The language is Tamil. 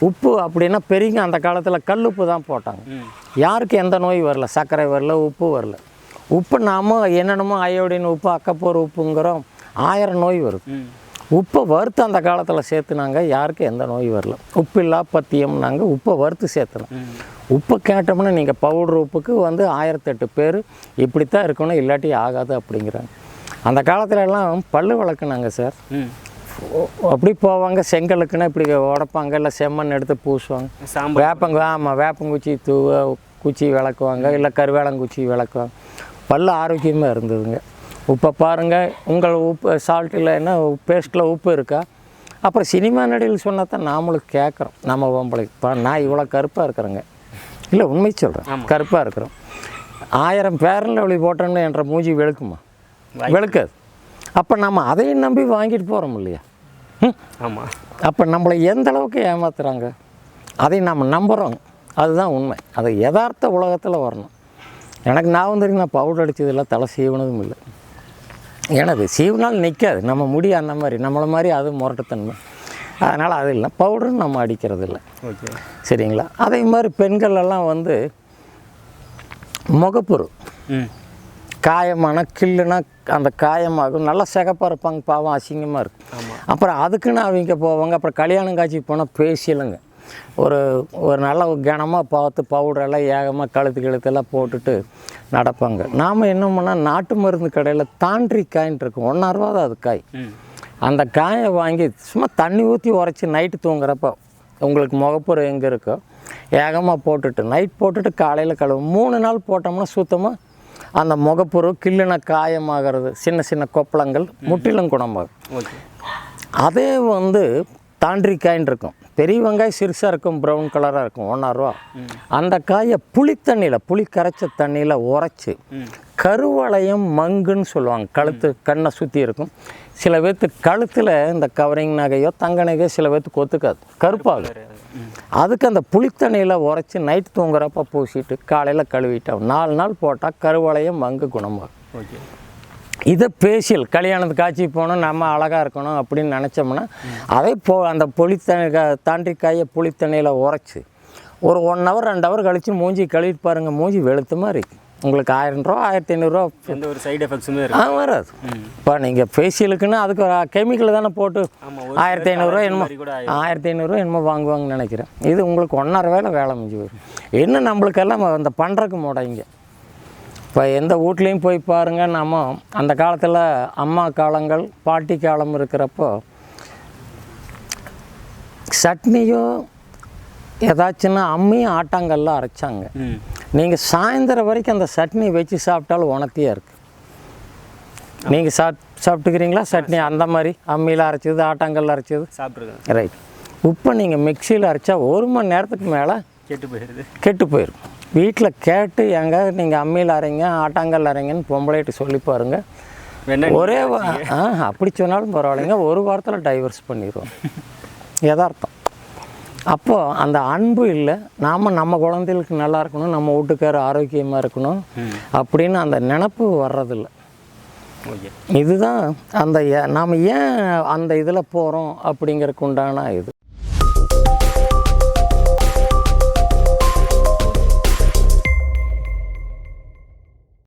உப்பு அப்படின்னா பெரியங்க அந்த காலத்தில் கல் உப்பு தான் போட்டாங்க. யாருக்கு எந்த நோய் வரல, சர்க்கரை வரல, உப்பு வரல. உப்பு நாம் என்னென்னமோ அயோடின் உப்பு, அக்கப்போர் உப்புங்கிறோம், 1000 நோய் வருது. உப்பை வறுத்து அந்த காலத்தில் சேர்த்துனாங்க, யாருக்கு எந்த நோய் வரல. உப்பு இல்லா பத்தியம்னாங்க, உப்பை வறுத்து சேர்த்துனோம். உப்பு கேட்டோம்னா நீங்கள் பவுட்ரு உப்புக்கு 1008 பேர் இப்படித்தான் இருக்கணும், இல்லாட்டி ஆகாது அப்படிங்கிறாங்க. அந்த காலத்துலலாம் பல்லு விளக்குனாங்க சார். அப்படி போவாங்க, செங்கலுக்குன்னா இப்படி உடப்பாங்க, இல்லை செம்மண் எடுத்து பூசுவாங்க. வேப்பங்குச்சி குச்சி விளக்குவாங்க, இல்லை கருவேலங்குச்சி விளக்குவாங்க. பல்லு ஆரோக்கியமாக இருந்ததுங்க. உப்பை பாருங்கள், உங்கள் உப்பு சால்ட்டில் என்ன பேஸ்ட்டில் உப்பு இருக்கா? அப்புறம் சினிமா நடிகள் சொன்னால் தான் நாமளுக்கு கேட்குறோம். நம்ம பொம்பளைக்கு நான் இவ்வளோ கருப்பாக இருக்கிறேங்க, இல்லை உண்மை சொல்கிறேன், கருப்பாக இருக்கிறோம். 1000 பேரில் ஒளி போட்டோம்னு என்ற மூஞ்சி வெளுக்குமா? வெளுக்காது. அப்போ நம்ம அதையும் நம்பி வாங்கிட்டு போகிறோம் இல்லையா? ஆமாம். அப்போ நம்மளை எந்த அளவுக்கு ஏமாத்துறாங்க, அதை நம்ம நம்புகிறோம். அதுதான் உண்மை. அது யதார்த்த உலகத்தில் வரணும். எனக்கு நான் தெரியும், நான் பவுடர் அடித்ததில்லை, தலை சீவனதும் இல்லை. எனக்கு சீவனால் நிற்காது, நம்ம முடி அந்த மாதிரி, நம்மளை மாதிரி அது முரட்டுத்தன்மை. அதனால் அது இல்லை, பவுடரும் நம்ம அடிக்கிறது இல்லை. ஓகே, சரிங்களா? அதே மாதிரி பெண்கள் எல்லாம் வந்து முகப்புரு காயமான கில்லுனா அந்த காயமாகும், நல்லா சிகப்பாக இருப்பாங்க, பாவம் அசிங்கமாக இருக்கும். அப்புறம் அதுக்குன்னு அவங்க போவாங்க. அப்புறம் கல்யாணம் காட்சி போனால் பேசியலுங்க ஒரு நல்ல கனமாக பார்த்து பவுடரெல்லாம் ஏகமாக கழுத்தெல்லாம் போட்டுட்டு நடப்பாங்க. நாம் என்ன பண்ணால் நாட்டு மருந்து கடையில் தாண்டி காயின்னு இருக்கும், 1 ரூபா தான் அது காய். அந்த காயை வாங்கி சும்மா தண்ணி ஊற்றி உரைச்சி நைட்டு தூங்குறப்போ உங்களுக்கு முகப்புறம் எங்கே இருக்கோ ஏகமாக போட்டுட்டு நைட் போட்டுட்டு காலையில் கழுவு 3 நாள் போட்டோம்னா சுத்தமாக அந்த முகப்புரு கில்லுன காயமாகிறது, சின்ன சின்ன கொப்பளங்கள் முற்றிலும் குணமாகும். அதே வந்து தாண்டிக்காயின்னு இருக்கும், பெரிய வெங்காயம் சிறுசாக இருக்கும், ப்ரௌன் கலராக இருக்கும், 1 ரூபா. அந்த காயை புளி கரைச்ச தண்ணியில் உரைச்சி கருவளையம் மங்குன்னு சொல்லுவாங்க. கழுத்து கண்ணை சுற்றி இருக்கும். சில பேர்த்து கழுத்தில் இந்த கவரிங் நகையோ தங்க நகையோ சில பேர்த்துக்கு ஒத்துக்காது, கருப்பாகும். அதுக்கு அந்த புளித்தண்ணியில் உரைச்சி நைட்டு தூங்குறப்ப பூசிட்டு காலையில் கழுவிட்டோம் 4 நாள் போட்டால் கருவளையம் மங்கு குணமாகும். இதை பேசியல் கல்யாணத்துக்கு காட்சி போகணும், நம்ம அழகாக இருக்கணும் அப்படின்னு நினச்சோம்னா அதே அந்த தாண்டிக்காயை புளித்தண்ணியில் உரைச்சி ஒரு 1 ஹவர் 2 ஹவர் கழித்து மூஞ்சி கழுவிட்டு பாருங்கள், மூஞ்சி வெளுத்த மாதிரி உங்களுக்கு 1000 ரூபா 1500 எந்த ஒரு சைடு எஃபெக்ட்ஸுமே வராது. இப்போ நீங்கள் ஃபேஷியலுக்குன்னு அதுக்கு கெமிக்கல் தானே போட்டு 1500 என்னமோ 1500 என்னமோ வாங்குவாங்கன்னு நினைக்கிறேன். இது உங்களுக்கு 1.5 வேலை முடிஞ்சு வரும். என்ன நம்மளுக்கெல்லாம் அந்த பண்ணுறக்கு முடைங்க. இப்போ எந்த வீட்லேயும் போய் பாருங்கள், நம்ம அந்த காலத்தில் அம்மா காலங்கள் பாட்டி காலம் இருக்கிறப்போ சட்னியோ ஏதாச்சுன்னா அம்மியும் ஆட்டாங்கல்லாம் அரைச்சாங்க. நீங்கள் சாயந்தரம் வரைக்கும் அந்த சட்னி வச்சு சாப்பிட்டாலும் உணர்த்தியாக இருக்குது. நீங்கள் சாப்பிட்டுக்கிறீங்களா சட்னி? அந்த மாதிரி அம்மியில் அரைச்சது ஆட்டாங்கல்ல அரைச்சது சாப்பிட்ருக்கேன். ரைட். உப்பை நீங்கள் மிக்சியில் அரைச்சா 1 மணி நேரத்துக்கு மேலே கெட்டு போயிடும். வீட்டில் கேட்டு எங்காவது நீங்கள் அம்மியில் அரைங்க ஆட்டாங்கல் அரைங்கன்னு பொம்பளைட்டு சொல்லி பாருங்கள். ஒரே அப்படி சொன்னாலும் பரவாயில்லைங்க, 1 வாரத்தில் டைவர்ஸ் பண்ணிடுவோம். யதார்த்தம். அப்போது அந்த அன்பு இல்லை. நம்ம குழந்தைகளுக்கு நல்லா இருக்கணும், நம்ம வீட்டுக்கார ஆரோக்கியமாக இருக்கணும் அப்படின்னு அந்த நினப்பு வர்றதில்லை. இதுதான் அந்த நாம் ஏன் அந்த இதில் போகிறோம் அப்படிங்கிறதுக்கு உண்டான இது.